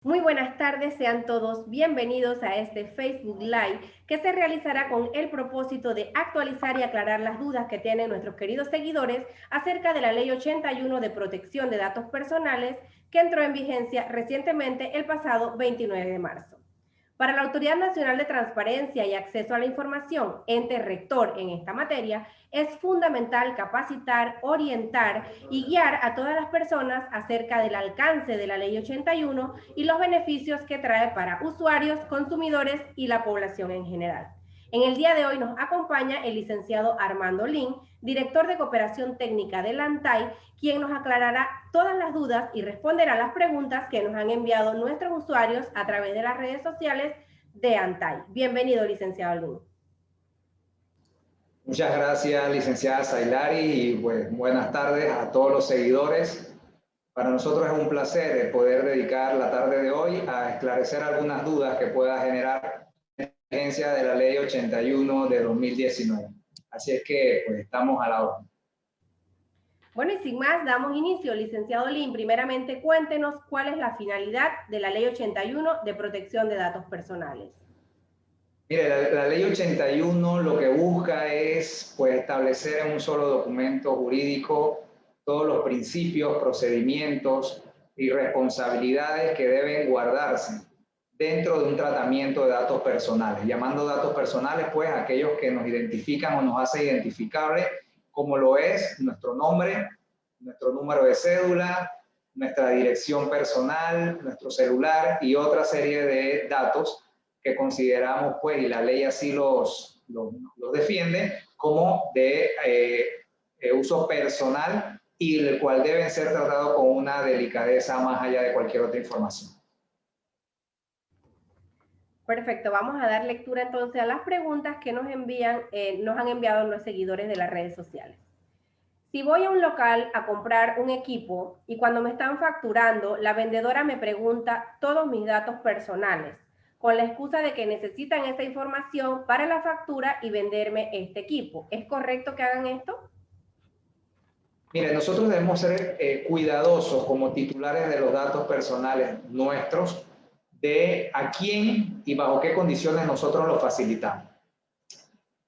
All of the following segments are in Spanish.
Muy buenas tardes, sean todos bienvenidos a este Facebook Live que se realizará con el propósito de actualizar y aclarar las dudas que tienen nuestros queridos seguidores acerca de la Ley 81 de Protección de Datos Personales que entró en vigencia recientemente el pasado 29 de marzo. Para la Autoridad Nacional de Transparencia y Acceso a la Información, ente rector en esta materia, es fundamental capacitar, orientar y guiar a todas las personas acerca del alcance de la Ley 81 y los beneficios que trae para usuarios, consumidores y la población en general. En el día de hoy nos acompaña el licenciado Armando Lin, director de Cooperación Técnica de la ANTAI, quien nos aclarará todas las dudas y responderá las preguntas que nos han enviado nuestros usuarios a través de las redes sociales de ANTAI. Bienvenido, licenciado Lin. Muchas gracias, licenciada Sailari, y pues, buenas tardes a todos los seguidores. Para nosotros es un placer poder dedicar la tarde de hoy a esclarecer algunas dudas que pueda generar la vigencia de la Ley 81 de 2019. Así es que pues, estamos a la orden. Bueno, y sin más, damos inicio. Licenciado Lin, primeramente cuéntenos cuál es la finalidad de la Ley 81 de Protección de Datos Personales. Mire, la Ley 81 lo que busca es pues, establecer en un solo documento jurídico todos los principios, procedimientos y responsabilidades que deben guardarse dentro de un tratamiento de datos personales. Llamando datos personales, pues, aquellos que nos identifican o nos hace identificables, como lo es nuestro nombre, nuestro número de cédula, nuestra dirección personal, nuestro celular y otra serie de datos que consideramos, pues, y la ley así los defiende, como de uso personal y el cual deben ser tratados con una delicadeza más allá de cualquier otra información. Perfecto, vamos a dar lectura entonces a las preguntas que nos han enviado los seguidores de las redes sociales. Si voy a un local a comprar un equipo y cuando me están facturando, la vendedora me pregunta todos mis datos personales, con la excusa de que necesitan esa información para la factura y venderme este equipo. ¿Es correcto que hagan esto? Mire, nosotros debemos ser cuidadosos como titulares de los datos personales nuestros, de a quién y bajo qué condiciones nosotros los facilitamos.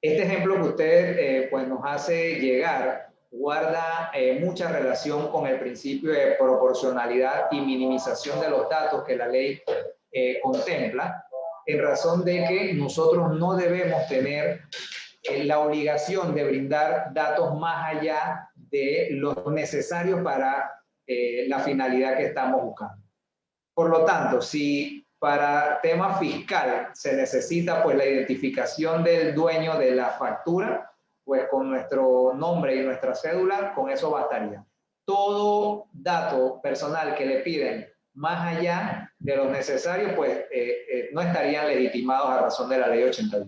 Este ejemplo que usted pues nos hace llegar guarda mucha relación con el principio de proporcionalidad y minimización de los datos que la ley contempla, en razón de que nosotros no debemos tener la obligación de brindar datos más allá de lo necesario para la finalidad que estamos buscando. Por lo tanto, si para tema fiscal se necesita pues la identificación del dueño de la factura, pues con nuestro nombre y nuestra cédula, con eso bastaría. Todo dato personal que le piden más allá de lo necesario, pues no estarían legitimados a razón de la ley 81.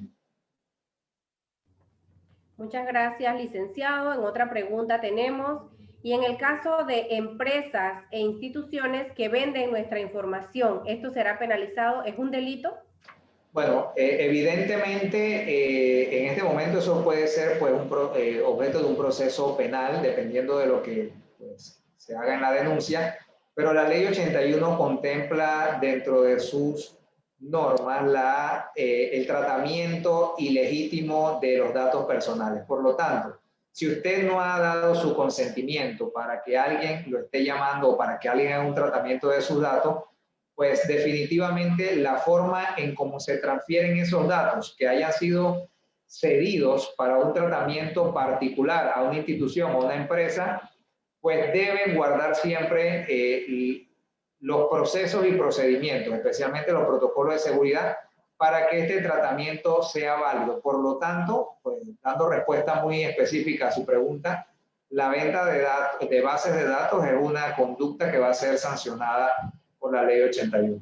Muchas gracias, licenciado. En otra pregunta tenemos, y en el caso de empresas e instituciones que venden nuestra información, ¿esto será penalizado? ¿Es un delito? Bueno, evidentemente en este momento eso puede ser pues, objeto de un proceso penal, dependiendo de lo que pues, se haga en la denuncia, pero la ley 81 contempla dentro de sus normas el tratamiento ilegítimo de los datos personales. Por lo tanto, si usted no ha dado su consentimiento para que alguien lo esté llamando o para que alguien haga un tratamiento de sus datos, pues definitivamente la forma en cómo se transfieren esos datos que hayan sido cedidos para un tratamiento particular a una institución o una empresa, pues deben guardar siempre los procesos y procedimientos, especialmente los protocolos de seguridad, para que este tratamiento sea válido. Por lo tanto, pues, dando respuesta muy específica a su pregunta, la venta de bases de datos es una conducta que va a ser sancionada por la ley 81.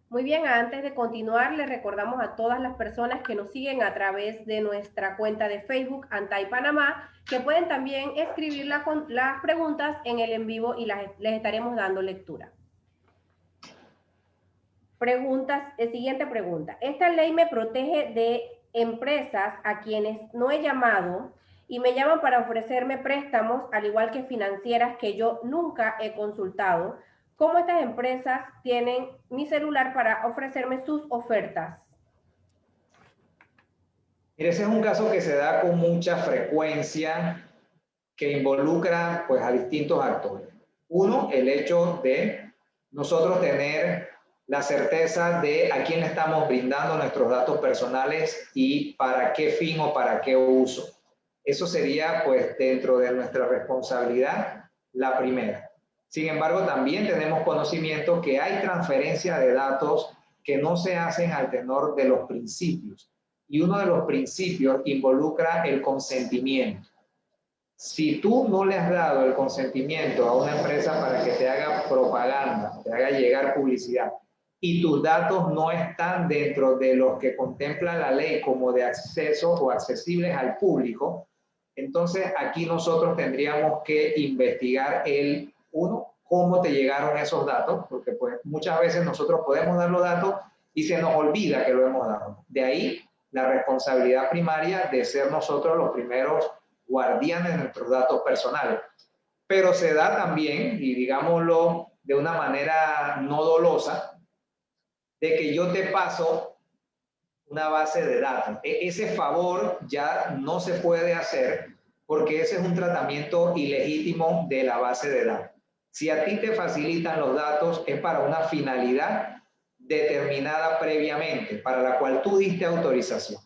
Muy bien, antes de continuar, les recordamos a todas las personas que nos siguen a través de nuestra cuenta de Facebook, ANTAI Panamá, que pueden también escribir las preguntas en el en vivo y les estaremos dando lectura. Siguiente pregunta. Esta ley me protege de empresas a quienes no he llamado y me llaman para ofrecerme préstamos, al igual que financieras que yo nunca he consultado. cómo estas empresas tienen mi celular para ofrecerme sus ofertas. Mire, ese es un caso que se da con mucha frecuencia, que involucra pues a distintos actores. Uno, el hecho de nosotros tener la certeza de a quién le estamos brindando nuestros datos personales y para qué fin o para qué uso. Eso sería pues dentro de nuestra responsabilidad la primera. Sin embargo, también tenemos conocimiento que hay transferencia de datos que no se hacen al tenor de los principios. Y uno de los principios involucra el consentimiento. Si tú no le has dado el consentimiento a una empresa para que te haga propaganda, te haga llegar publicidad, y tus datos no están dentro de los que contempla la ley como de acceso o accesibles al público, entonces aquí nosotros tendríamos que investigar cómo te llegaron esos datos, porque pues muchas veces nosotros podemos dar los datos y se nos olvida que lo hemos dado. De ahí la responsabilidad primaria de ser nosotros los primeros guardianes de nuestros datos personales. Pero se da también, y digámoslo de una manera no dolosa, de que yo te paso una base de datos. Ese favor ya no se puede hacer porque ese es un tratamiento ilegítimo de la base de datos. Si a ti te facilitan los datos es para una finalidad determinada previamente, para la cual tú diste autorización.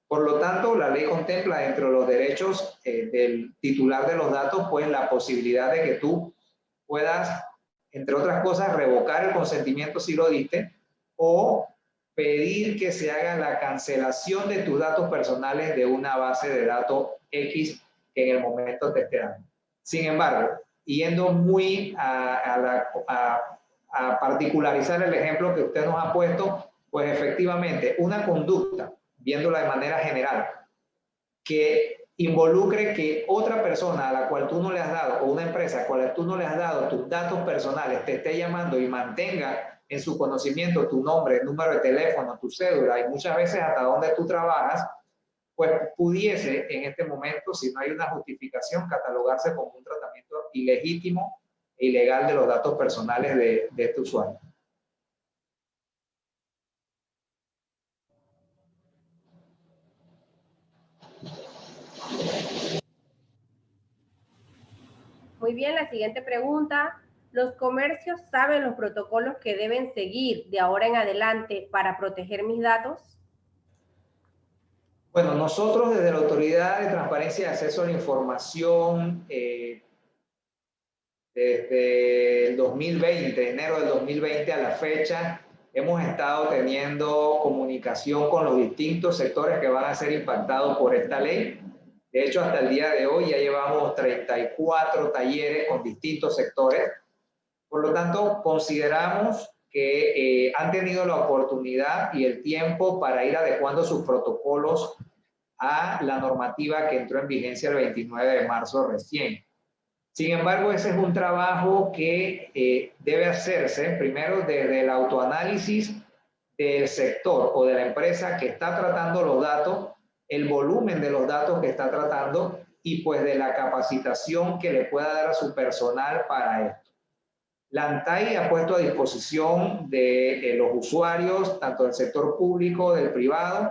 Por lo tanto, la ley contempla dentro de los derechos del titular de los datos, pues la posibilidad de que tú puedas, entre otras cosas, revocar el consentimiento si lo diste o pedir que se haga la cancelación de tus datos personales de una base de datos X que en el momento te esté dando. Sin embargo, yendo muy a particularizar el ejemplo que usted nos ha puesto, pues efectivamente una conducta, viéndola de manera general, que involucre que otra persona a la cual tú no le has dado, o una empresa a la cual tú no le has dado tus datos personales, te esté llamando y mantenga en su conocimiento tu nombre, el número de teléfono, tu cédula y muchas veces hasta donde tú trabajas, pues pudiese en este momento, si no hay una justificación, catalogarse como un tratamiento ilegítimo e ilegal de los datos personales de este usuario. Muy bien, la siguiente pregunta. ¿Los comercios saben los protocolos que deben seguir de ahora en adelante para proteger mis datos? Bueno, nosotros desde la Autoridad de Transparencia y Acceso a la Información, desde el 2020, enero del 2020 a la fecha, hemos estado teniendo comunicación con los distintos sectores que van a ser impactados por esta ley. De hecho, hasta el día de hoy ya llevamos 34 talleres con distintos sectores. Por lo tanto, consideramos que han tenido la oportunidad y el tiempo para ir adecuando sus protocolos a la normativa que entró en vigencia el 29 de marzo recién. Sin embargo, ese es un trabajo que debe hacerse primero desde el autoanálisis del sector o de la empresa que está tratando los datos, el volumen de los datos que está tratando y pues de la capacitación que le pueda dar a su personal para esto. La ANTAI ha puesto a disposición de los usuarios, tanto del sector público, del privado,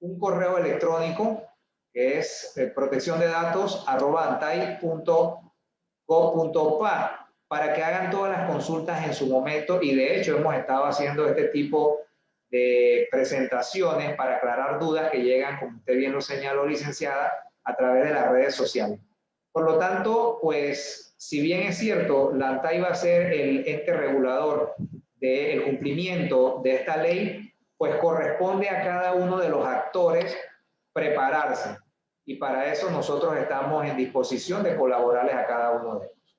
un correo electrónico que es protecciondedatos@antai.gov.pa para que hagan todas las consultas en su momento y de hecho hemos estado haciendo este tipo de presentaciones para aclarar dudas que llegan, como usted bien lo señaló, licenciada, a través de las redes sociales. Por lo tanto, pues, si bien es cierto, la ANTAI va a ser el ente regulador del cumplimiento de esta ley, pues corresponde a cada uno de los actores prepararse. Y para eso nosotros estamos en disposición de colaborarles a cada uno de ellos.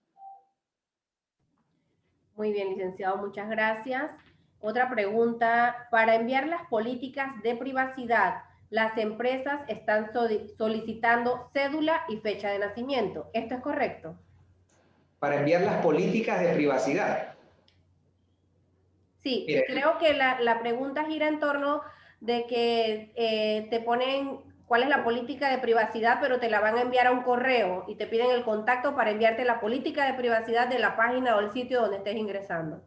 Muy bien, licenciado, muchas gracias. Otra pregunta, para enviar las políticas de privacidad, las empresas están solicitando cédula y fecha de nacimiento. ¿Esto es correcto? Para enviar las políticas de privacidad. Sí, creo que la pregunta gira en torno de que te ponen cuál es la política de privacidad, pero te la van a enviar a un correo y te piden el contacto para enviarte la política de privacidad de la página o el sitio donde estés ingresando.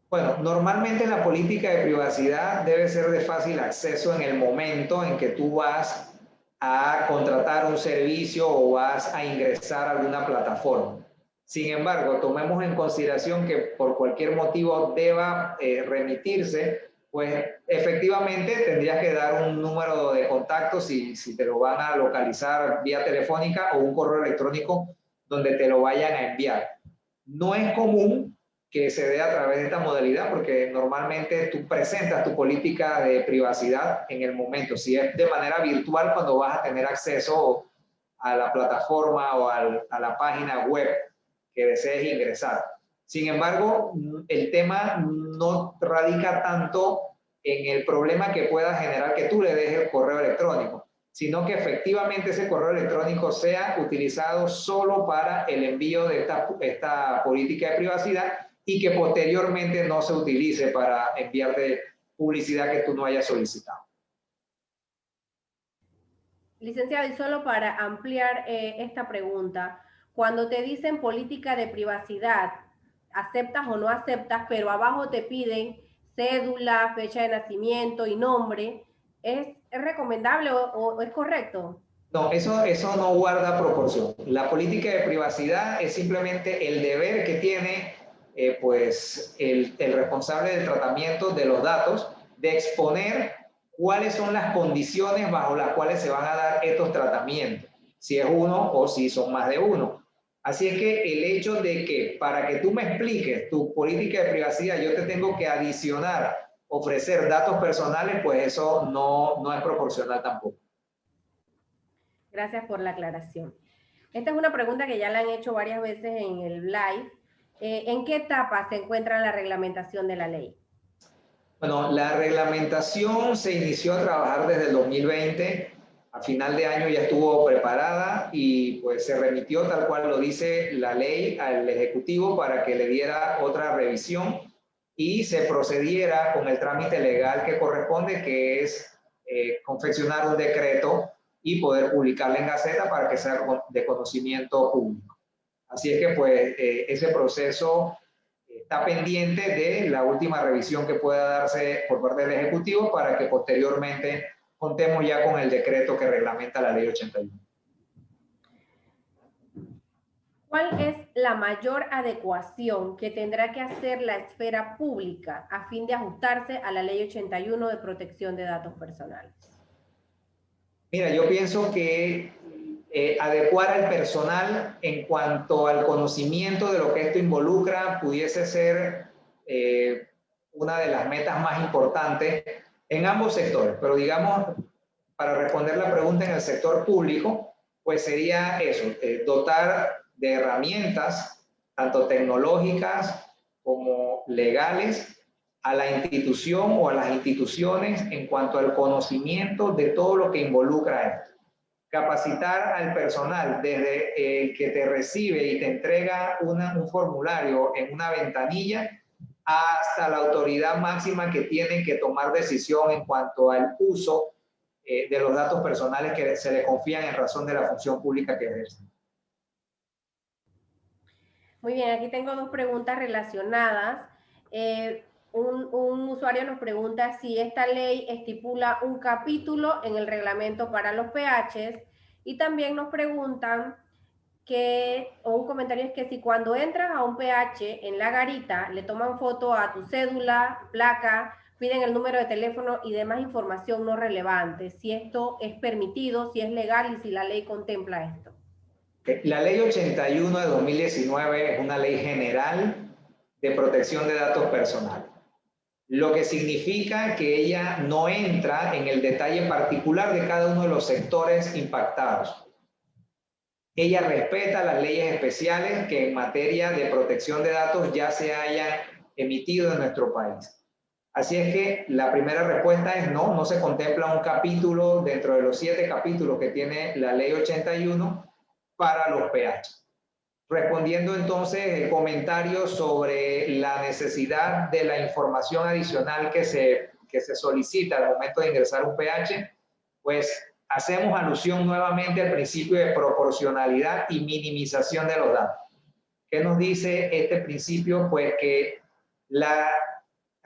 Bueno, normalmente la política de privacidad debe ser de fácil acceso en el momento en que tú vas a contratar un servicio o vas a ingresar a alguna plataforma. Sin embargo, tomemos en consideración que por cualquier motivo deba remitirse, pues efectivamente tendrías que dar un número de contacto si te lo van a localizar vía telefónica o un correo electrónico donde te lo vayan a enviar. No es común que se dé a través de esta modalidad, porque normalmente tú presentas tu política de privacidad en el momento. Si es de manera virtual, cuando vas a tener acceso a la plataforma o a la página web que desees ingresar. Sin embargo, el tema no radica tanto en el problema que pueda generar que tú le dejes el correo electrónico, sino que efectivamente ese correo electrónico sea utilizado solo para el envío de esta política de privacidad y que posteriormente no se utilice para enviarte publicidad que tú no hayas solicitado. Licenciado, y solo para ampliar esta pregunta, cuando te dicen política de privacidad, aceptas o no aceptas, pero abajo te piden cédula, fecha de nacimiento y nombre, ¿es recomendable o es correcto? No, eso no guarda proporción. La política de privacidad es simplemente el deber que tiene pues el responsable del tratamiento de los datos de exponer cuáles son las condiciones bajo las cuales se van a dar estos tratamientos, si es uno o si son más de uno. Así es que el hecho de que para que tú me expliques tu política de privacidad yo te tengo que adicionar, ofrecer datos personales, pues eso no es proporcional tampoco. Gracias por la aclaración. Esta es una pregunta que ya la han hecho varias veces en el live. ¿En qué etapa se encuentra la reglamentación de la ley? Bueno, la reglamentación se inició a trabajar desde el 2020. A final de año ya estuvo preparada y pues se remitió tal cual lo dice la ley al Ejecutivo para que le diera otra revisión y se procediera con el trámite legal que corresponde, que es confeccionar un decreto y poder publicarla en Gaceta para que sea de conocimiento público. Así es que pues ese proceso está pendiente de la última revisión que pueda darse por parte del Ejecutivo para que posteriormente contemos ya con el decreto que reglamenta la Ley 81. ¿Cuál es la mayor adecuación que tendrá que hacer la esfera pública a fin de ajustarse a la Ley 81 de protección de datos personales? Mira, yo pienso que adecuar al personal en cuanto al conocimiento de lo que esto involucra pudiese ser una de las metas más importantes en ambos sectores. Pero digamos, para responder la pregunta en el sector público, pues sería eso, dotar de herramientas, tanto tecnológicas como legales, a la institución o a las instituciones en cuanto al conocimiento de todo lo que involucra esto. Capacitar al personal desde el que te recibe y te entrega un formulario en una ventanilla hasta la autoridad máxima que tiene que tomar decisión en cuanto al uso de los datos personales que se le confían en razón de la función pública que ejercen. Muy bien, aquí tengo dos preguntas relacionadas. Un usuario nos pregunta si esta ley estipula un capítulo en el reglamento para los PHs y también nos preguntan o un comentario es que si cuando entras a un PH en la garita le toman foto a tu cédula, placa, piden el número de teléfono y demás información no relevante, si esto es permitido, si es legal y si la ley contempla esto. La Ley 81 de 2019 es una ley general de protección de datos personales, lo que significa que ella no entra en el detalle particular de cada uno de los sectores impactados. Ella respeta las leyes especiales que en materia de protección de datos ya se hayan emitido en nuestro país. Así es que la primera respuesta es no, no se contempla un capítulo dentro de los 7 capítulos que tiene la Ley 81 para los PH. Respondiendo entonces el comentario sobre la necesidad de la información adicional que se solicita al momento de ingresar un PH, pues hacemos alusión nuevamente al principio de proporcionalidad y minimización de los datos. ¿Qué nos dice este principio? Pues que la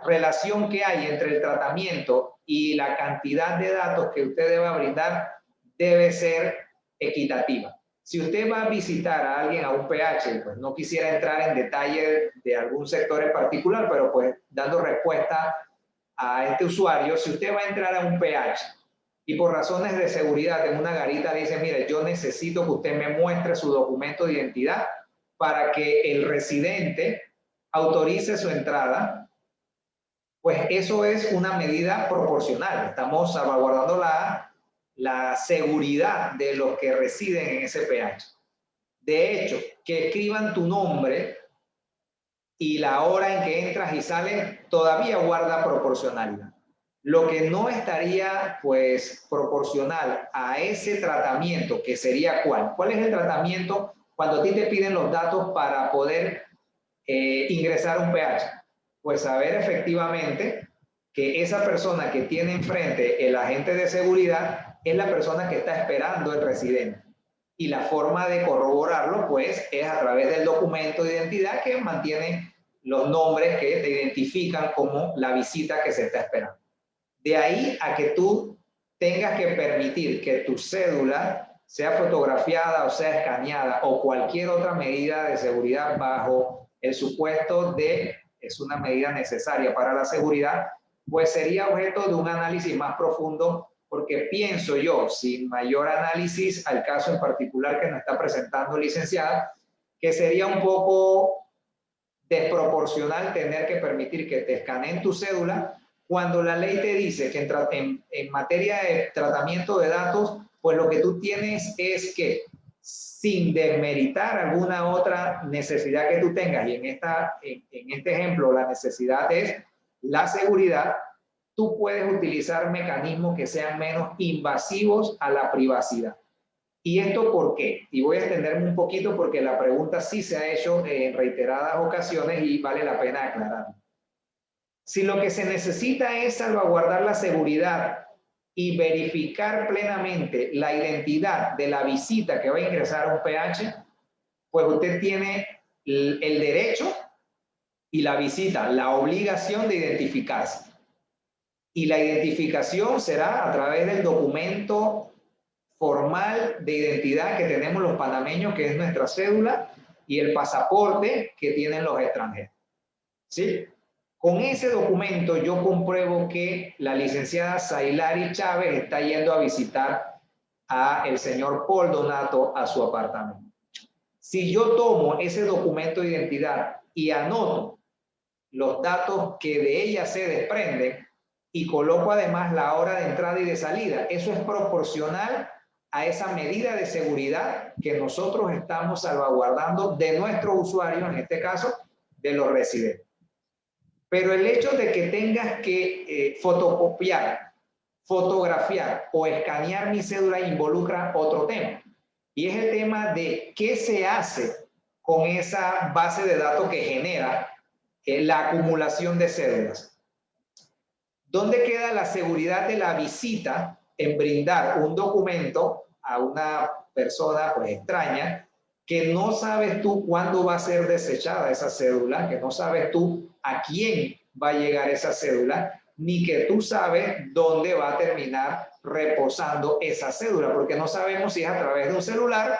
relación que hay entre el tratamiento y la cantidad de datos que usted deba brindar debe ser equitativa. Si usted va a visitar a alguien a un PH, pues no quisiera entrar en detalle de algún sector en particular, pero pues dando respuesta a este usuario, si usted va a entrar a un PH y por razones de seguridad en una garita dice, mire, yo necesito que usted me muestre su documento de identidad para que el residente autorice su entrada, pues eso es una medida proporcional. Estamos salvaguardando la seguridad de los que residen en ese PH. De hecho, que escriban tu nombre y la hora en que entras y sales todavía guarda proporcionalidad. Lo que no estaría, pues, proporcional a ese tratamiento, que sería ¿cuál? ¿Cuál es el tratamiento cuando a ti te piden los datos para poder ingresar a un PH? Pues saber efectivamente que esa persona que tiene enfrente el agente de seguridad es la persona que está esperando el residente. Y la forma de corroborarlo, pues, es a través del documento de identidad que mantiene los nombres que te identifican como la visita que se está esperando. De ahí a que tú tengas que permitir que tu cédula sea fotografiada o sea escaneada o cualquier otra medida de seguridad bajo el supuesto de es una medida necesaria para la seguridad, pues sería objeto de un análisis más profundo, porque pienso yo, sin mayor análisis al caso en particular que nos está presentando licenciada, que sería un poco desproporcional tener que permitir que te escaneen tu cédula cuando la ley te dice que en materia de tratamiento de datos, pues lo que tú tienes es que, sin desmeritar alguna otra necesidad que tú tengas, y en este ejemplo la necesidad es la seguridad, tú puedes utilizar mecanismos que sean menos invasivos a la privacidad. ¿Y esto por qué? Y voy a extenderme un poquito porque la pregunta sí se ha hecho en reiteradas ocasiones y vale la pena aclararlo. Si lo que se necesita es salvaguardar la seguridad y verificar plenamente la identidad de la visita que va a ingresar a un PH, pues usted tiene el derecho y la visita, la obligación de identificarse. Y la identificación será a través del documento formal de identidad que tenemos los panameños, que es nuestra cédula, y el pasaporte que tienen los extranjeros. ¿Sí? Con ese documento yo compruebo que la licenciada Zailari Chávez está yendo a visitar a el señor Paul Donato a su apartamento. Si yo tomo ese documento de identidad y anoto los datos que de ella se desprenden y coloco además la hora de entrada y de salida, eso es proporcional a esa medida de seguridad que nosotros estamos salvaguardando de nuestros usuarios, en este caso, de los residentes. Pero el hecho de que tengas que fotocopiar, fotografiar o escanear mi cédula involucra otro tema. Y es el tema de qué se hace con esa base de datos que genera la acumulación de cédulas. ¿Dónde queda la seguridad de la visita en brindar un documento a una persona pues extraña que no sabes tú cuándo va a ser desechada esa cédula, que no sabes tú a quién va a llegar esa cédula, ni que tú sabes dónde va a terminar reposando esa cédula, porque no sabemos si es a través de un celular,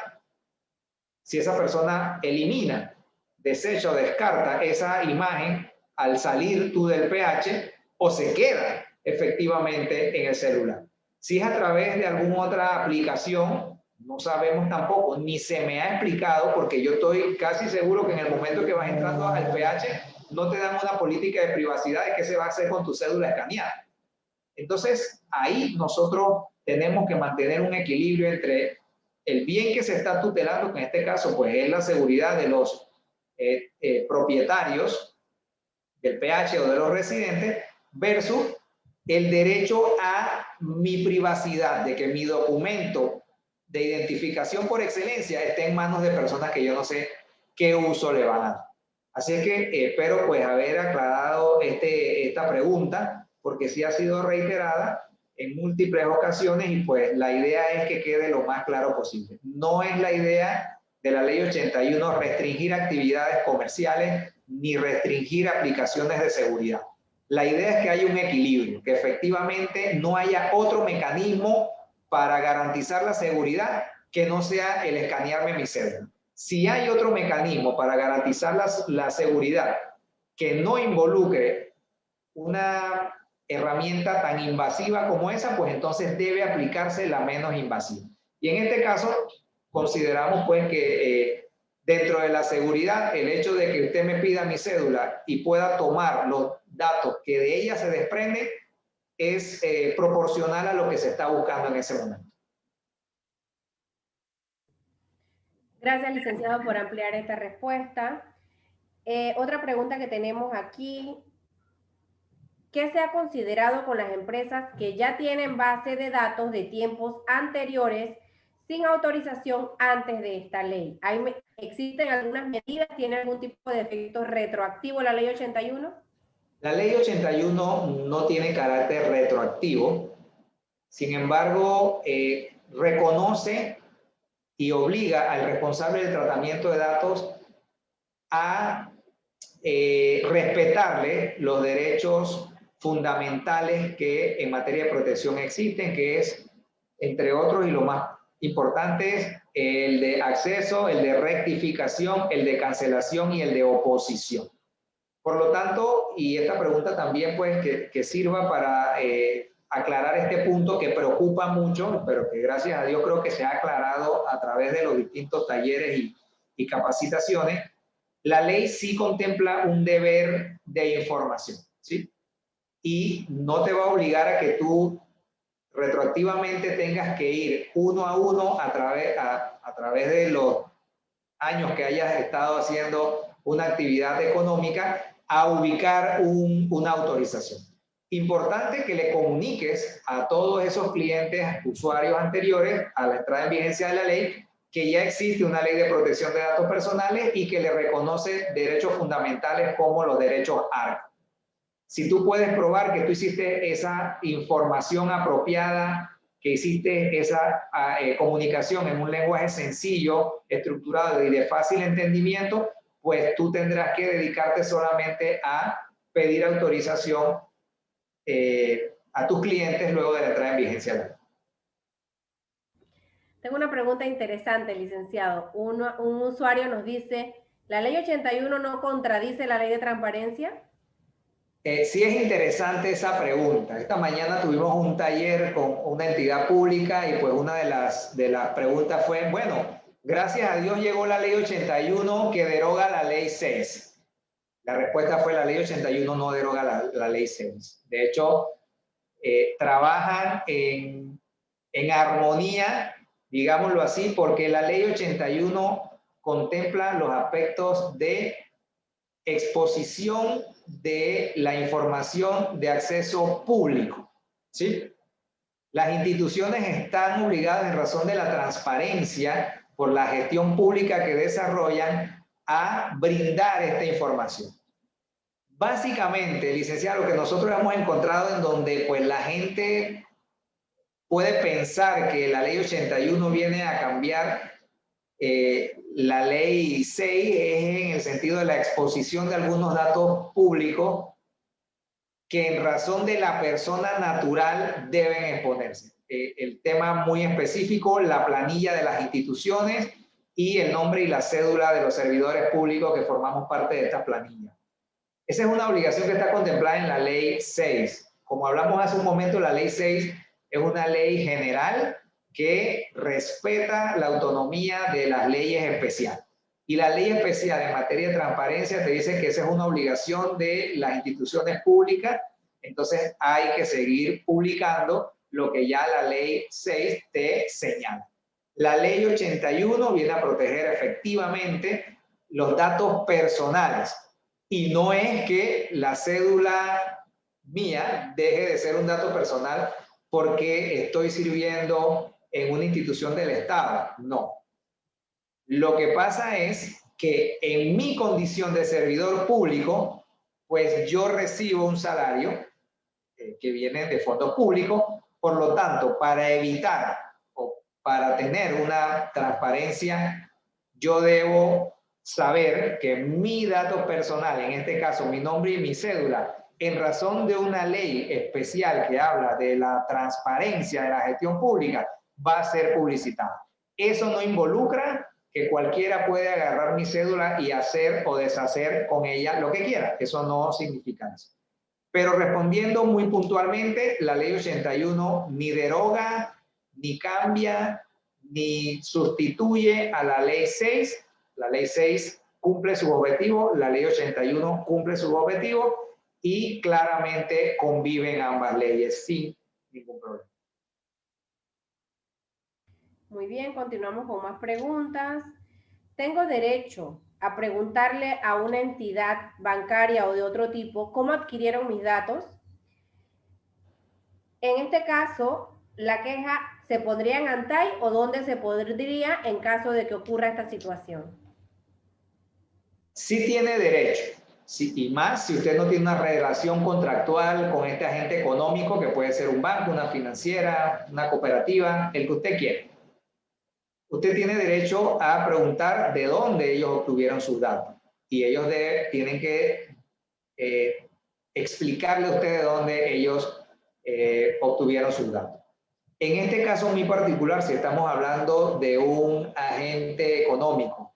si esa persona elimina, desecha o descarta esa imagen al salir tú del PH o se queda efectivamente en el celular. Si es a través de alguna otra aplicación, no sabemos tampoco, ni se me ha explicado, porque yo estoy casi seguro que en el momento que vas entrando al PH no te dan una política de privacidad de qué se va a hacer con tu cédula escaneada. Entonces, ahí nosotros tenemos que mantener un equilibrio entre el bien que se está tutelando, que en este caso pues es la seguridad de los propietarios del PH o de los residentes, versus el derecho a mi privacidad, de que mi documento de identificación por excelencia esté en manos de personas que yo no sé qué uso le van a dar. Así es que espero pues haber aclarado esta pregunta, porque sí ha sido reiterada en múltiples ocasiones y pues la idea es que quede lo más claro posible. No es la idea de la Ley 81 restringir actividades comerciales ni restringir aplicaciones de seguridad. La idea es que haya un equilibrio, que efectivamente no haya otro mecanismo para garantizar la seguridad que no sea el escanearme mi cédula. Si hay otro mecanismo para garantizar la seguridad que no involucre una herramienta tan invasiva como esa, pues entonces debe aplicarse la menos invasiva. Y en este caso, consideramos pues que dentro de la seguridad, el hecho de que usted me pida mi cédula y pueda tomar los datos que de ella se desprenden es proporcional a lo que se está buscando en ese momento. Gracias, licenciado, por ampliar esta respuesta. Otra pregunta que tenemos aquí. ¿Qué se ha considerado con las empresas que ya tienen base de datos de tiempos anteriores sin autorización antes de esta ley? ¿Existen algunas medidas? ¿Tiene algún tipo de efecto retroactivo la ley 81? La ley 81 no tiene carácter retroactivo, sin embargo, reconoce y obliga al responsable del tratamiento de datos a respetarle los derechos fundamentales que en materia de protección existen, que es, entre otros, y lo más importante es el de acceso, el de rectificación, el de cancelación y el de oposición. Por lo tanto, y esta pregunta también pues que sirva para aclarar este punto que preocupa mucho, pero que gracias a Dios creo que se ha aclarado a través de los distintos talleres y capacitaciones. La ley sí contempla un deber de información, ¿sí? Y no te va a obligar a que tú retroactivamente tengas que ir uno a uno a través de los años que hayas estado haciendo una actividad económica a ubicar una autorización. Importante que le comuniques a todos esos clientes, usuarios anteriores a la entrada en vigencia de la ley, que ya existe una ley de protección de datos personales y que le reconoce derechos fundamentales como los derechos ARCA. Si tú puedes probar que tú hiciste esa información apropiada, que hiciste esa comunicación en un lenguaje sencillo, estructurado y de fácil entendimiento, pues tú tendrás que dedicarte solamente a pedir autorización a tus clientes luego de la entrada en vigencia de la ley. Tengo una pregunta interesante, licenciado. Un usuario nos dice, ¿la ley 81 no contradice la ley de transparencia? Sí es interesante esa pregunta. Esta mañana tuvimos un taller con una entidad pública y pues una de las preguntas fue, bueno, gracias a Dios llegó la ley 81 que deroga la ley 6. La respuesta fue la ley 81 no deroga la ley 6. De hecho, trabajan en armonía, digámoslo así, porque la ley 81 contempla los aspectos de exposición de la información de acceso público, ¿sí? Las instituciones están obligadas en razón de la transparencia por la gestión pública que desarrollan a brindar esta información. Básicamente, licenciado, lo que nosotros hemos encontrado en donde pues la gente puede pensar que la ley 81 viene a cambiar la ley 6 es en el sentido de la exposición de algunos datos públicos que en razón de la persona natural deben exponerse. El tema muy específico, la planilla de las instituciones y el nombre y la cédula de los servidores públicos que formamos parte de esta planilla. Esa es una obligación que está contemplada en la ley 6. Como hablamos hace un momento, la ley 6 es una ley general que respeta la autonomía de las leyes especiales. Y la ley especial en materia de transparencia te dice que esa es una obligación de las instituciones públicas, entonces hay que seguir publicando lo que ya la ley 6 te señala. La ley 81 viene a proteger efectivamente los datos personales y no es que la cédula mía deje de ser un dato personal porque estoy sirviendo en una institución del Estado. No. Lo que pasa es que en mi condición de servidor público, pues yo recibo un salario que viene de fondos públicos Por lo tanto, para evitar o para tener una transparencia, yo debo saber que mi dato personal, en este caso mi nombre y mi cédula, en razón de una ley especial que habla de la transparencia de la gestión pública, va a ser publicitada. Eso no involucra que cualquiera puede agarrar mi cédula y hacer o deshacer con ella lo que quiera. Eso no significa eso. Pero respondiendo muy puntualmente, la ley 81 ni deroga, ni cambia, ni sustituye a la ley 6. La ley 6 cumple su objetivo, la ley 81 cumple su objetivo y claramente conviven ambas leyes sin ningún problema. Muy bien, continuamos con más preguntas. ¿Tengo derecho a preguntarle a una entidad bancaria o de otro tipo cómo adquirieron mis datos? En este caso, la queja se pondría en ANTAI o dónde se podría en caso de que ocurra esta situación. Sí tiene derecho, sí, y más si usted no tiene una relación contractual con este agente económico, que puede ser un banco, una financiera, una cooperativa, el que usted quiera. Usted tiene derecho a preguntar de dónde ellos obtuvieron sus datos y ellos tienen que explicarle a usted de dónde ellos obtuvieron sus datos. En este caso muy particular, si estamos hablando de un agente económico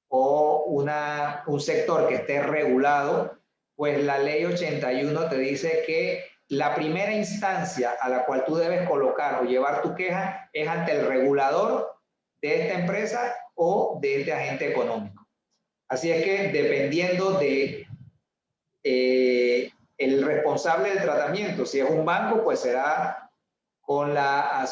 o un sector que esté regulado, pues la ley 81 te dice que la primera instancia a la cual tú debes colocar o llevar tu queja es ante el regulador de esta empresa o de este agente económico. Así es que dependiendo de el responsable del tratamiento, si es un banco, pues será con la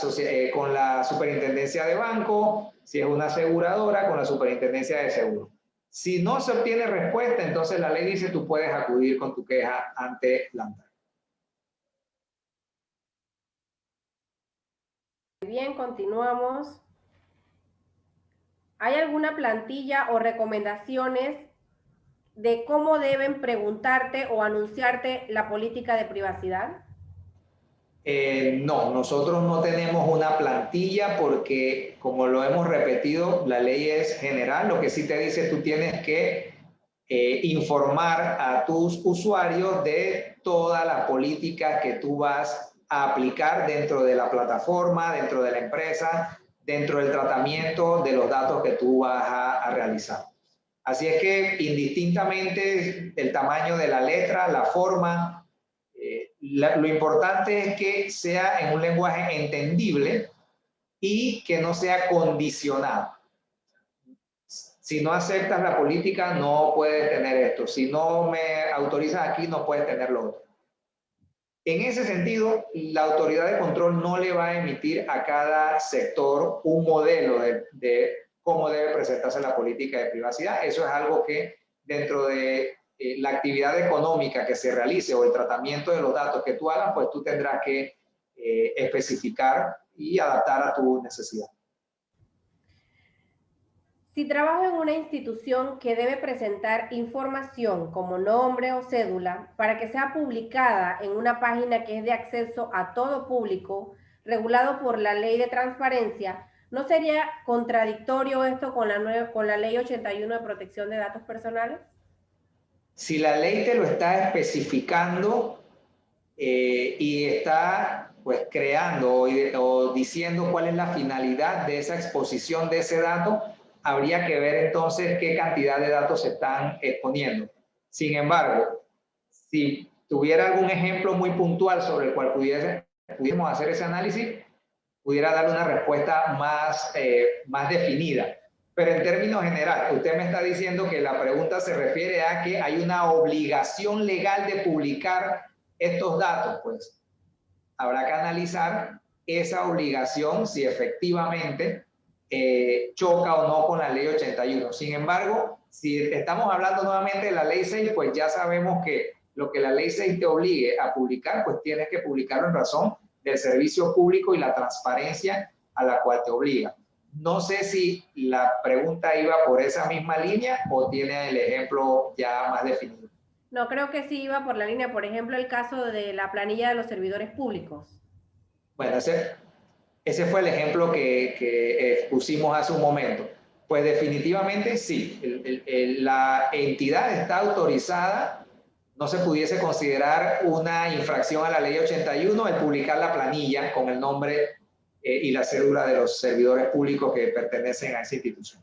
superintendencia de banco, si es una aseguradora, con la superintendencia de seguro. Si no se obtiene respuesta, entonces la ley dice tú puedes acudir con tu queja ante la ANTAI. Bien, continuamos. ¿Hay alguna plantilla o recomendaciones de cómo deben preguntarte o anunciarte la política de privacidad? No, nosotros no tenemos una plantilla porque, como lo hemos repetido, la ley es general. Lo que sí te dice, tú tienes que informar a tus usuarios de toda la política que tú vas a aplicar dentro de la plataforma, dentro de la empresa, dentro del tratamiento de los datos que tú vas a realizar. Así es que indistintamente el tamaño de la letra, la forma, lo importante es que sea en un lenguaje entendible y que no sea condicionado. Si no aceptas la política, no puedes tener esto. Si no me autorizas aquí, no puedes tener lo otro. En ese sentido, la autoridad de control no le va a emitir a cada sector un modelo de cómo debe presentarse la política de privacidad. Eso es algo que dentro de la actividad económica que se realice o el tratamiento de los datos que tú hagas, pues tú tendrás que especificar y adaptar a tu necesidad. Si trabajo en una institución que debe presentar información como nombre o cédula para que sea publicada en una página que es de acceso a todo público, regulado por la Ley de Transparencia, ¿no sería contradictorio esto con la Ley 81 de Protección de Datos Personales? Si la ley te lo está especificando y está pues creando o diciendo cuál es la finalidad de esa exposición de ese dato, habría que ver entonces qué cantidad de datos se están exponiendo. Sin embargo, si tuviera algún ejemplo muy puntual sobre el cual pudiéramos hacer ese análisis, pudiera darle una respuesta más definida. Pero en términos generales, usted me está diciendo que la pregunta se refiere a que hay una obligación legal de publicar estos datos. Pues habrá que analizar esa obligación si efectivamente choca o no con la ley 81. Sin embargo, si estamos hablando nuevamente de la ley 6, pues ya sabemos que lo que la ley 6 te obligue a publicar, pues tienes que publicarlo en razón del servicio público y la transparencia a la cual te obliga. No sé si la pregunta iba por esa misma línea o tiene el ejemplo ya más definido. No, creo que sí iba por la línea, por ejemplo, el caso de la planilla de los servidores públicos. Bueno, ese fue el ejemplo que pusimos hace un momento. Pues definitivamente sí, la entidad está autorizada, no se pudiese considerar una infracción a la ley 81 el publicar la planilla con el nombre y la cédula de los servidores públicos que pertenecen a esa institución.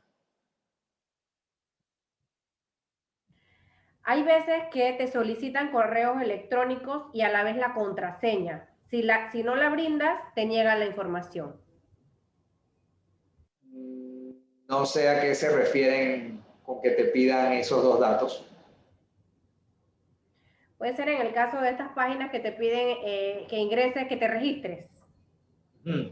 Hay veces que te solicitan correos electrónicos y a la vez la contraseña. Si no la brindas, te niegan la información. No sé a qué se refieren con que te pidan esos dos datos. Puede ser en el caso de estas páginas que te piden que ingreses, que te registres.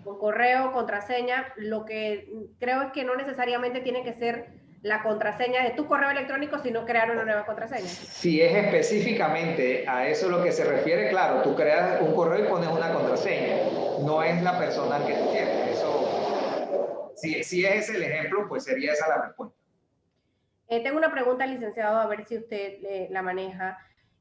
Con correo, contraseña, lo que creo es que no necesariamente tiene que ser la contraseña de tu correo electrónico, sino crear una nueva contraseña. Si es específicamente a eso lo que se refiere, claro, tú creas un correo y pones una contraseña, no es la personal que tú tienes. Eso, si ese es el ejemplo, pues sería esa la respuesta. Tengo una pregunta, licenciado, a ver si usted la maneja.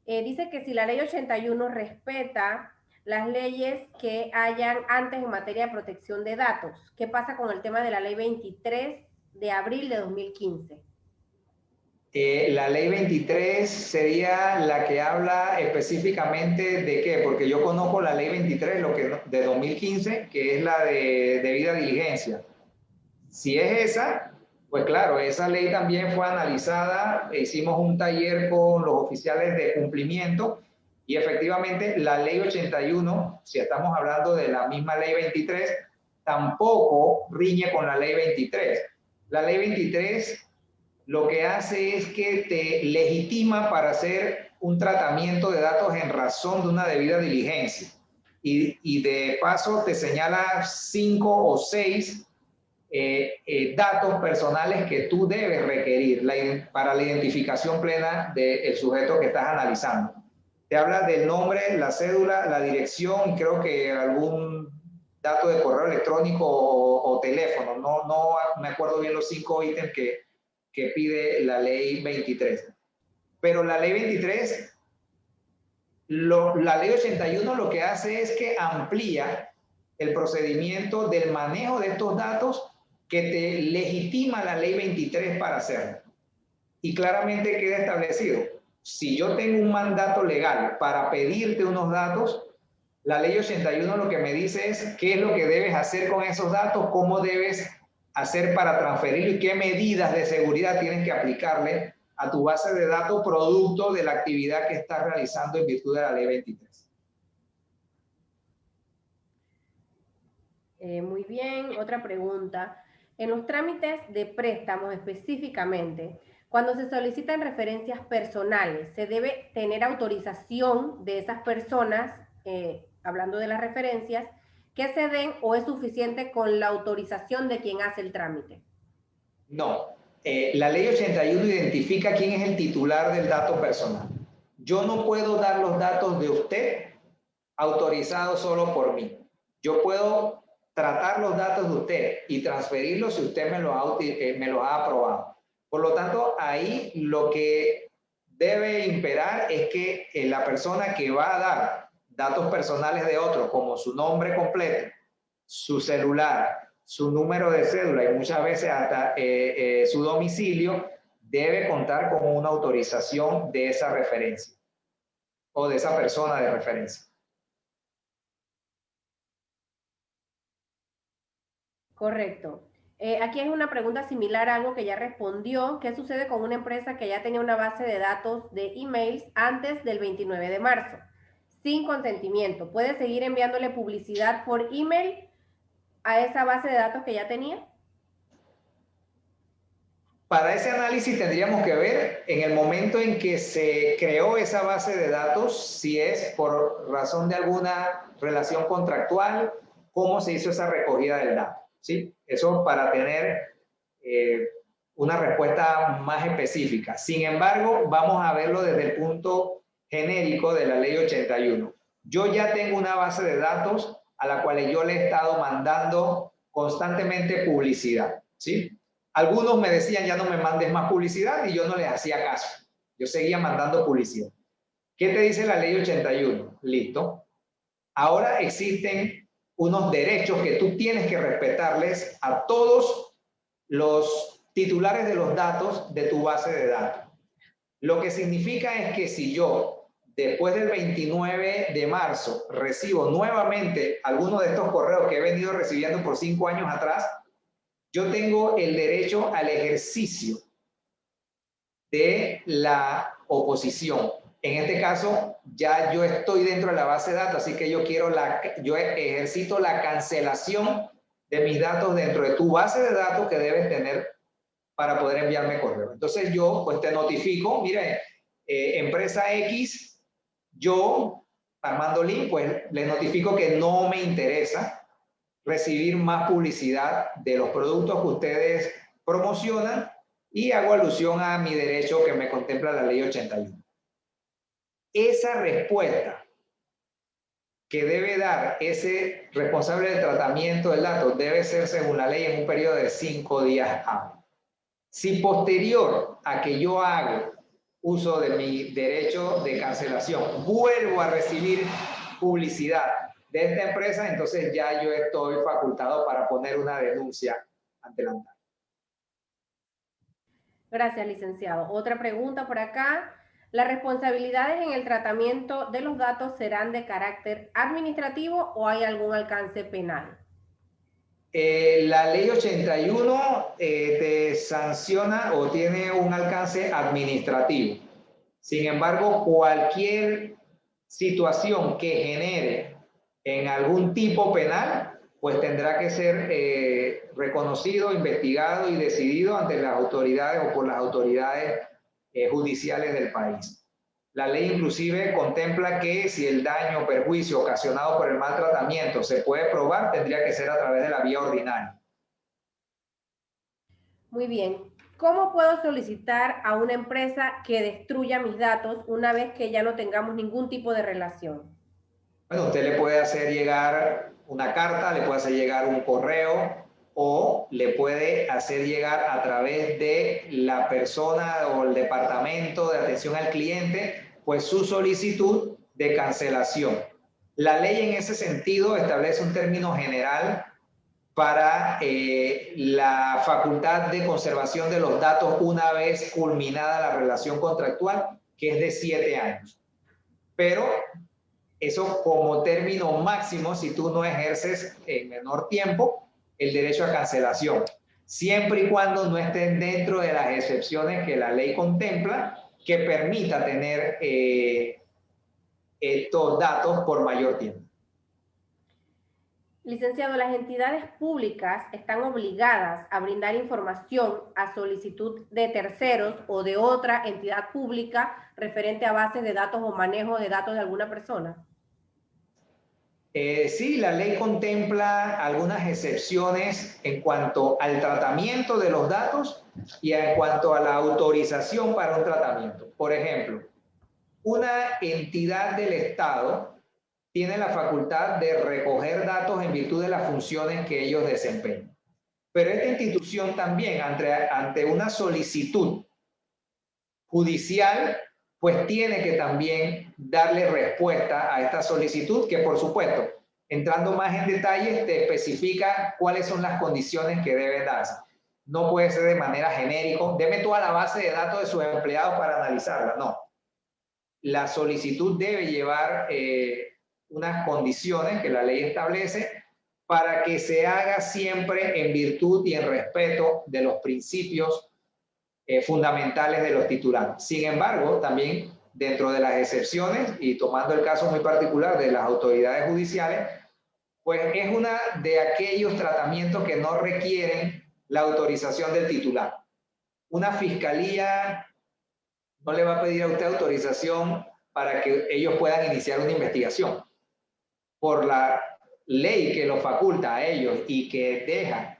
Dice que si la ley 81 respeta las leyes que hayan antes en materia de protección de datos, ¿qué pasa con el tema de la ley 23 de abril de 2015? La ley 23 sería la que habla específicamente de qué, porque yo conozco la ley 23 de 2015, que es la de debida diligencia. Si es esa, pues claro, esa ley también fue analizada, hicimos un taller con los oficiales de cumplimiento y efectivamente la ley 81, si estamos hablando de la misma ley 23, tampoco riñe con la ley 23. La ley 23 lo que hace es que te legitima para hacer un tratamiento de datos en razón de una debida diligencia. Y de paso te señala 5 o 6 datos personales que tú debes requerir para la identificación plena del sujeto que estás analizando. Te habla del nombre, la cédula, la dirección y creo que algún dato de correo electrónico o teléfono. No me acuerdo bien los 5 ítems que pide la ley 23. Pero la ley 23, la ley 81 lo que hace es que amplía el procedimiento del manejo de estos datos que te legitima la ley 23 para hacerlo. Y claramente queda establecido, si yo tengo un mandato legal para pedirte unos datos, la ley 81 lo que me dice es qué es lo que debes hacer con esos datos, cómo debes hacer para transferirlo y qué medidas de seguridad tienes que aplicarle a tu base de datos producto de la actividad que estás realizando en virtud de la ley 23. Muy bien, otra pregunta. En los trámites de préstamos específicamente, cuando se solicitan referencias personales, ¿se debe tener autorización de esas personas, hablando de las referencias, que se den o es suficiente con la autorización de quien hace el trámite? No, la ley 81 identifica quién es el titular del dato personal. Yo no puedo dar los datos de usted autorizados solo por mí. Yo puedo tratar los datos de usted y transferirlos si usted me los ha aprobado. Por lo tanto, ahí lo que debe imperar es que la persona que va a dar datos personales de otro, como su nombre completo, su celular, su número de cédula y muchas veces hasta su domicilio, debe contar con una autorización de esa referencia o de esa persona de referencia. Correcto. Aquí hay una pregunta similar a algo que ya respondió. ¿Qué sucede con una empresa que ya tenía una base de datos de emails antes del 29 de marzo? Sin consentimiento. ¿Puede seguir enviándole publicidad por email a esa base de datos que ya tenía? Para ese análisis tendríamos que ver en el momento en que se creó esa base de datos, si es por razón de alguna relación contractual, cómo se hizo esa recogida del dato. ¿Sí? Eso para tener una respuesta más específica. Sin embargo, vamos a verlo desde el punto genérico de la ley 81. Yo ya tengo una base de datos a la cual yo le he estado mandando constantemente publicidad. ¿Sí? Algunos me decían, ya no me mandes más publicidad y yo no les hacía caso. Yo seguía mandando publicidad. ¿Qué te dice la ley 81? Listo. Ahora existen unos derechos que tú tienes que respetarles a todos los titulares de los datos de tu base de datos. Lo que significa es que si yo, después del 29 de marzo, recibo nuevamente alguno de estos correos que he venido recibiendo por 5 años atrás, yo tengo el derecho al ejercicio de la oposición. En este caso, ya yo estoy dentro de la base de datos, así que yo ejercito la cancelación de mis datos dentro de tu base de datos que debes tener para poder enviarme correo. Entonces yo pues te notifico, mire, empresa X, yo, Armando Lin, pues les notifico que no me interesa recibir más publicidad de los productos que ustedes promocionan y hago alusión a mi derecho que me contempla la ley 81. Esa respuesta que debe dar ese responsable del tratamiento del dato debe ser, según la ley, en un periodo de 5 días hábiles. Si posterior a que yo hago uso de mi derecho de cancelación, vuelvo a recibir publicidad de esta empresa, entonces ya yo estoy facultado para poner una denuncia ante la ANTAD. Gracias, licenciado. Otra pregunta por acá. ¿Las responsabilidades en el tratamiento de los datos serán de carácter administrativo o hay algún alcance penal? La ley 81 te sanciona o tiene un alcance administrativo. Sin embargo, cualquier situación que genere en algún tipo penal, pues tendrá que ser reconocido, investigado y decidido ante las autoridades o por las autoridades judiciales del país. La ley inclusive contempla que si el daño o perjuicio ocasionado por el maltratamiento se puede probar, tendría que ser a través de la vía ordinaria. Muy bien. ¿Cómo puedo solicitar a una empresa que destruya mis datos una vez que ya no tengamos ningún tipo de relación? Bueno, usted le puede hacer llegar una carta, le puede hacer llegar un correo o le puede hacer llegar a través de la persona o el departamento de atención al cliente, pues su solicitud de cancelación. La ley en ese sentido establece un término general para la facultad de conservación de los datos una vez culminada la relación contractual, que es de 7 años. Pero eso como término máximo si tú no ejerces en menor tiempo el derecho a cancelación, siempre y cuando no estén dentro de las excepciones que la ley contempla que permita tener estos datos por mayor tiempo. Licenciado, las entidades públicas están obligadas a brindar información a solicitud de terceros o de otra entidad pública referente a bases de datos o manejo de datos de alguna persona. Sí, la ley contempla algunas excepciones en cuanto al tratamiento de los datos y en cuanto a la autorización para un tratamiento. Por ejemplo, una entidad del Estado tiene la facultad de recoger datos en virtud de las funciones que ellos desempeñan. Pero esta institución también, ante una solicitud judicial, pues tiene que también darle respuesta a esta solicitud, que por supuesto, entrando más en detalles, te especifica cuáles son las condiciones que deben darse. No puede ser de manera genérica, deme toda la base de datos de sus empleados para analizarla, no. La solicitud debe llevar unas condiciones que la ley establece para que se haga siempre en virtud y en respeto de los principios fundamentales de los titulares. Sin embargo, también dentro de las excepciones y tomando el caso muy particular de las autoridades judiciales, pues es una de aquellos tratamientos que no requieren la autorización del titular. Una fiscalía no le va a pedir a usted autorización para que ellos puedan iniciar una investigación. Por la ley que lo faculta a ellos y que deja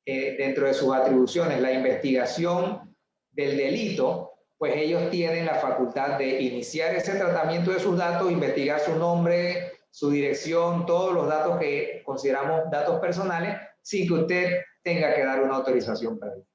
dentro de sus atribuciones la investigación del delito, pues ellos tienen la facultad de iniciar ese tratamiento de sus datos, investigar su nombre, su dirección, todos los datos que consideramos datos personales, sin que usted tenga que dar una autorización previa.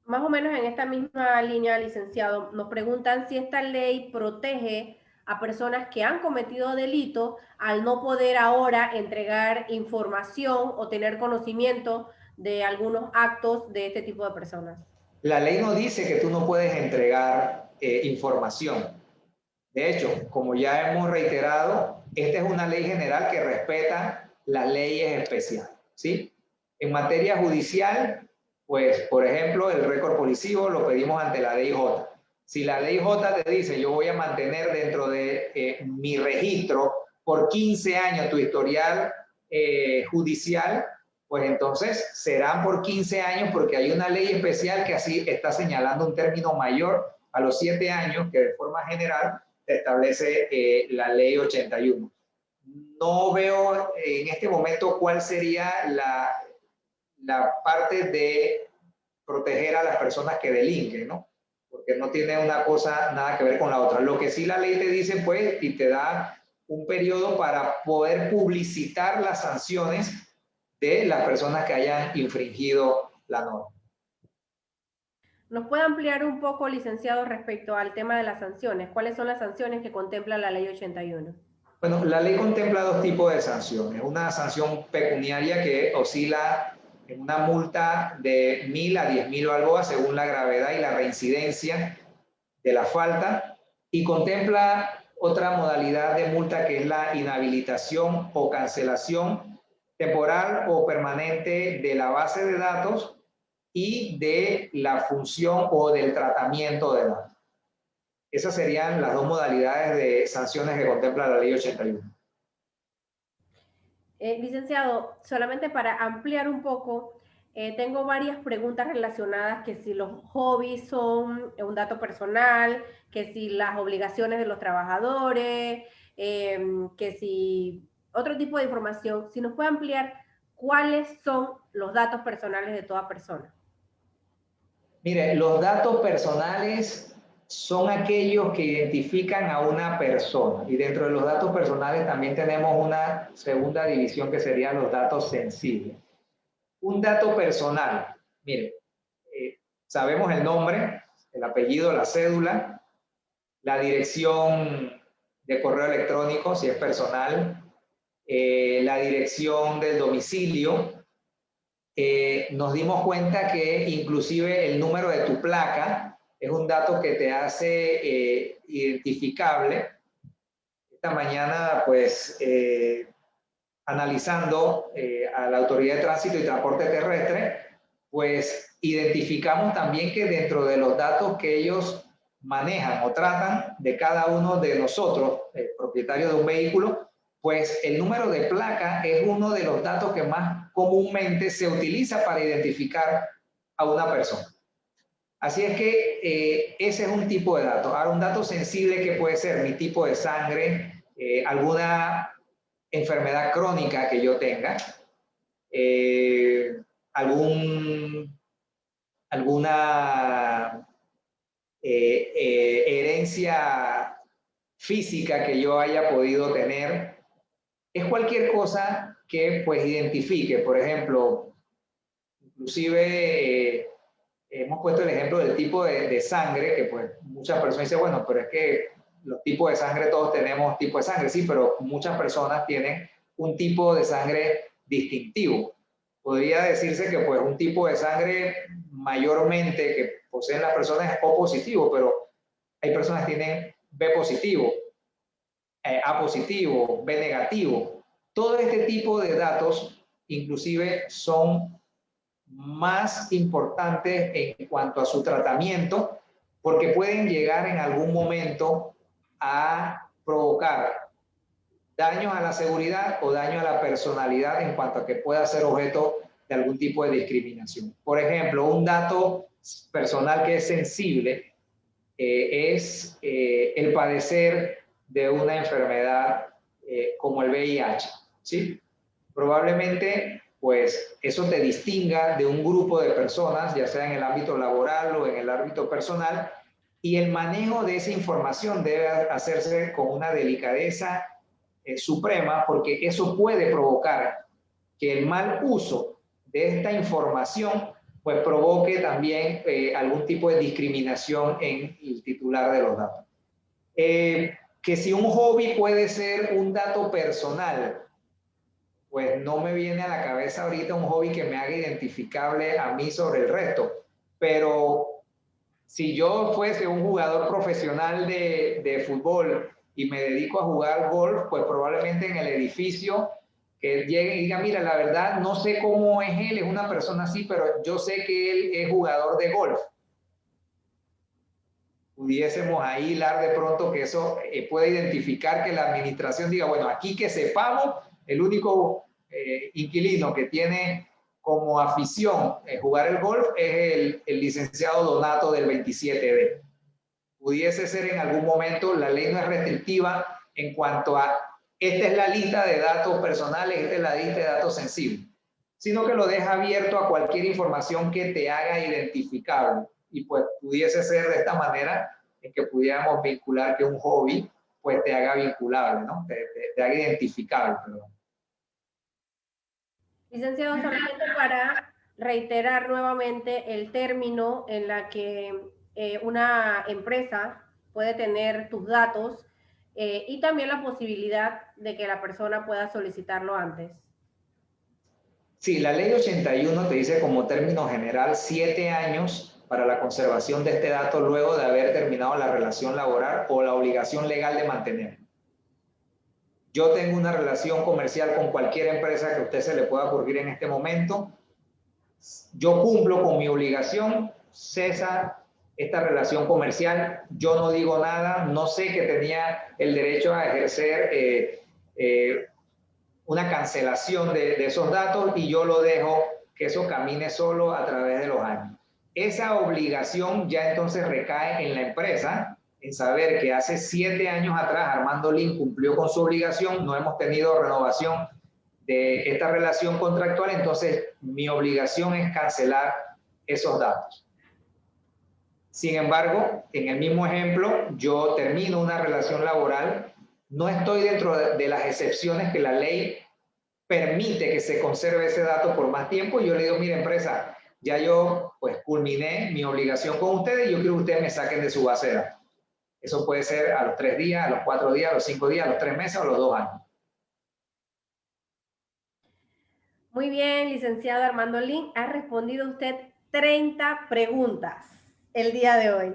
Más o menos en esta misma línea, licenciado, nos preguntan si esta ley protege a personas que han cometido delitos al no poder ahora entregar información o tener conocimiento de algunos actos de este tipo de personas? La ley no dice que tú no puedes entregar información. De hecho, como ya hemos reiterado, esta es una ley general que respeta las leyes especiales, ¿sí? En materia judicial, pues, por ejemplo, el récord policivo lo pedimos ante la DIJ. Si la DIJ te dice, yo voy a mantener dentro de mi registro por 15 años tu historial judicial, pues entonces serán por 15 años porque hay una ley especial que así está señalando un término mayor a los 7 años que de forma general establece la ley 81. No veo en este momento cuál sería la parte de proteger a las personas que delinquen, ¿no? Porque no tiene una cosa nada que ver con la otra. Lo que sí la ley te dice, pues, y te da un periodo para poder publicitar las sanciones de las personas que hayan infringido la norma. ¿Nos puede ampliar un poco, licenciado, respecto al tema de las sanciones? ¿Cuáles son las sanciones que contempla la ley 81? Bueno, la ley contempla dos tipos de sanciones. Una sanción pecuniaria que oscila en una multa de 1.000 a 10.000 balboas según la gravedad y la reincidencia de la falta, y contempla otra modalidad de multa que es la inhabilitación o cancelación temporal o permanente de la base de datos y de la función o del tratamiento de datos. Esas serían las dos modalidades de sanciones que contempla la ley 81. Licenciado, solamente para ampliar un poco, tengo varias preguntas relacionadas, que si los hobbies son un dato personal, que si las obligaciones de los trabajadores, que si otro tipo de información. Si nos puede ampliar cuáles son los datos personales de toda persona. Mire, los datos personales son aquellos que identifican a una persona, y dentro de los datos personales también tenemos una segunda división que serían los datos sensibles. Un dato personal, mire, sabemos el nombre, el apellido, la cédula, la dirección de correo electrónico, si es personal, la dirección del domicilio. Nos dimos cuenta que inclusive el número de tu placa es un dato que te hace identificable. Esta mañana, pues, analizando a la Autoridad de Tránsito y Transporte Terrestre, pues identificamos también que dentro de los datos que ellos manejan o tratan de cada uno de nosotros, propietarios de un vehículo, pues el número de placa es uno de los datos que más comúnmente se utiliza para identificar a una persona. Así es que ese es un tipo de dato. Ahora, un dato sensible que puede ser mi tipo de sangre, alguna enfermedad crónica que yo tenga, alguna herencia física que yo haya podido tener, es cualquier cosa que pues identifique. Por ejemplo, inclusive hemos puesto el ejemplo del tipo de sangre, que pues muchas personas dicen, bueno, pero es que los tipos de sangre, todos tenemos tipo de sangre, sí, pero muchas personas tienen un tipo de sangre distintivo. Podría decirse que pues un tipo de sangre mayormente que poseen las personas es O positivo, pero hay personas que tienen B positivo, A positivo, B negativo. Todo este tipo de datos inclusive son más importantes en cuanto a su tratamiento, porque pueden llegar en algún momento a provocar daños a la seguridad o daño a la personalidad en cuanto a que pueda ser objeto de algún tipo de discriminación. Por ejemplo, un dato personal que es sensible es el padecer de una enfermedad como el VIH, ¿sí? Probablemente, pues, eso te distinga de un grupo de personas, ya sea en el ámbito laboral o en el ámbito personal, y el manejo de esa información debe hacerse con una delicadeza suprema, porque eso puede provocar que el mal uso de esta información pues provoque también algún tipo de discriminación en el titular de los datos. Que si un hobby puede ser un dato personal, pues no me viene a la cabeza ahorita un hobby que me haga identificable a mí sobre el resto. Pero si yo fuese un jugador profesional de fútbol y me dedico a jugar golf, pues probablemente en el edificio que llegue y diga, mira, la verdad no sé cómo es él, es una persona así, pero yo sé que él es jugador de golf. Pudiésemos ahí hilar de pronto que eso puede identificar que la administración diga, bueno, aquí que sepamos, el único inquilino que tiene como afición jugar el golf es el licenciado Donato del 27D. Pudiese ser en algún momento, la ley no es restrictiva en cuanto a, esta es la lista de datos personales, esta es la lista de datos sensibles, sino que lo deja abierto a cualquier información que te haga identificable. Y pues pudiese ser de esta manera en que pudiéramos vincular que un hobby pues te haga vinculable, ¿no? Te haga identificable, perdón. Licenciado, solamente para reiterar nuevamente el término en la que una empresa puede tener tus datos y también la posibilidad de que la persona pueda solicitarlo antes. Sí, la ley 81 te dice como término general 7 años para la conservación de este dato luego de haber terminado la relación laboral o la obligación legal de mantener. Yo tengo una relación comercial con cualquier empresa que a usted se le pueda ocurrir en este momento. Yo cumplo con mi obligación, cesa esta relación comercial, yo no digo nada, no sé que tenía el derecho a ejercer una cancelación de esos datos y yo lo dejo que eso camine solo a través de los años. Esa obligación ya entonces recae en la empresa, en saber que hace 7 años atrás Armando Lin cumplió con su obligación, no hemos tenido renovación de esta relación contractual, entonces mi obligación es cancelar esos datos. Sin embargo, en el mismo ejemplo, yo termino una relación laboral, no estoy dentro de las excepciones que la ley permite que se conserve ese dato por más tiempo, y yo le digo, mira empresa, ya yo pues culminé mi obligación con ustedes y yo quiero que ustedes me saquen de su base de datos. Eso puede ser a los 3 días, a los 4 días, a los 5 días, a los 3 meses o a los 2 años. Muy bien, licenciado Armando Lin, ha respondido usted 30 preguntas el día de hoy.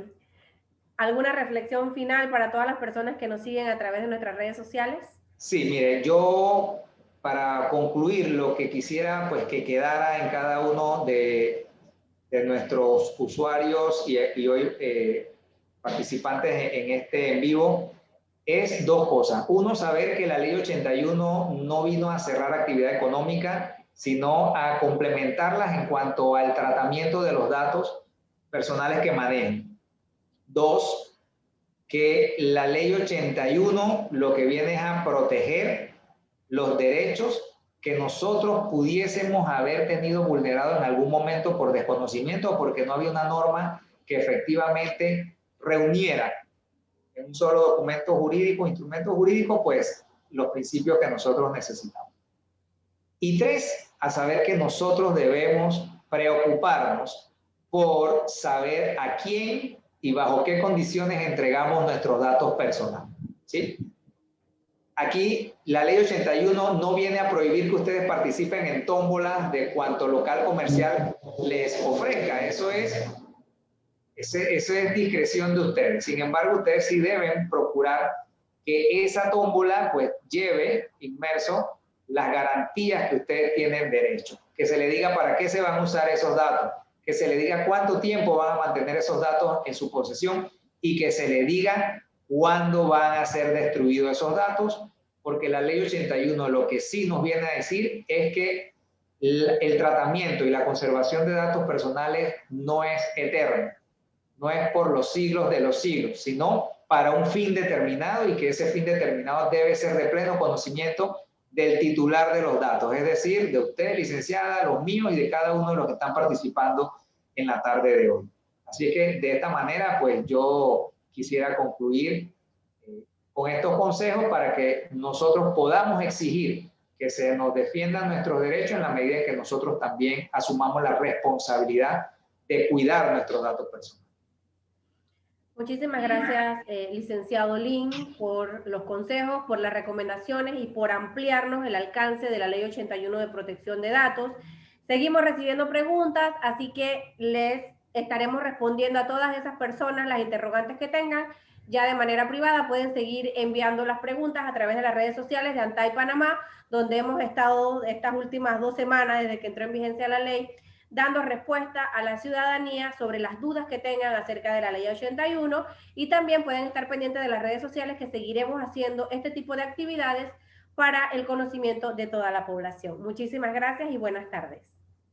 ¿Alguna reflexión final para todas las personas que nos siguen a través de nuestras redes sociales? Sí, mire, yo para concluir lo que quisiera pues que quedara en cada uno de nuestros usuarios y hoy participantes en este en vivo es dos cosas. Uno, saber que la ley 81 no vino a cerrar actividad económica, sino a complementarlas en cuanto al tratamiento de los datos personales que manejen. Dos, que la ley 81 lo que viene es a proteger los derechos que nosotros pudiésemos haber tenido vulnerados en algún momento por desconocimiento o porque no había una norma que efectivamente reuniera en un solo documento jurídico, instrumento jurídico, pues los principios que nosotros necesitamos. Y tres, a saber que nosotros debemos preocuparnos por saber a quién y bajo qué condiciones entregamos nuestros datos personales. ¿Sí? Aquí la ley 81 no viene a prohibir que ustedes participen en tómbolas de cuanto local comercial les ofrezca. Eso es discreción de ustedes. Sin embargo, ustedes sí deben procurar que esa tómbola pues lleve inmerso las garantías que ustedes tienen derecho. Que se le diga para qué se van a usar esos datos, que se le diga cuánto tiempo van a mantener esos datos en su posesión y que se le diga cuándo van a ser destruidos esos datos, porque la ley 81 lo que sí nos viene a decir es que el tratamiento y la conservación de datos personales no es eterno, no es por los siglos de los siglos, sino para un fin determinado y que ese fin determinado debe ser de pleno conocimiento del titular de los datos, es decir, de usted, licenciada, los míos y de cada uno de los que están participando en la tarde de hoy. Así que de esta manera, pues yo quisiera concluir con estos consejos para que nosotros podamos exigir que se nos defiendan nuestros derechos en la medida en que nosotros también asumamos la responsabilidad de cuidar nuestros datos personales. Muchísimas gracias, licenciado Lin, por los consejos, por las recomendaciones y por ampliarnos el alcance de la Ley 81 de protección de datos. Seguimos recibiendo preguntas, así que les estaremos respondiendo a todas esas personas las interrogantes que tengan. Ya de manera privada pueden seguir enviando las preguntas a través de las redes sociales de ANTAI Panamá, donde hemos estado estas últimas 2 semanas desde que entró en vigencia la ley, dando respuesta a la ciudadanía sobre las dudas que tengan acerca de la ley 81, y también pueden estar pendientes de las redes sociales, que seguiremos haciendo este tipo de actividades para el conocimiento de toda la población. Muchísimas gracias y buenas tardes.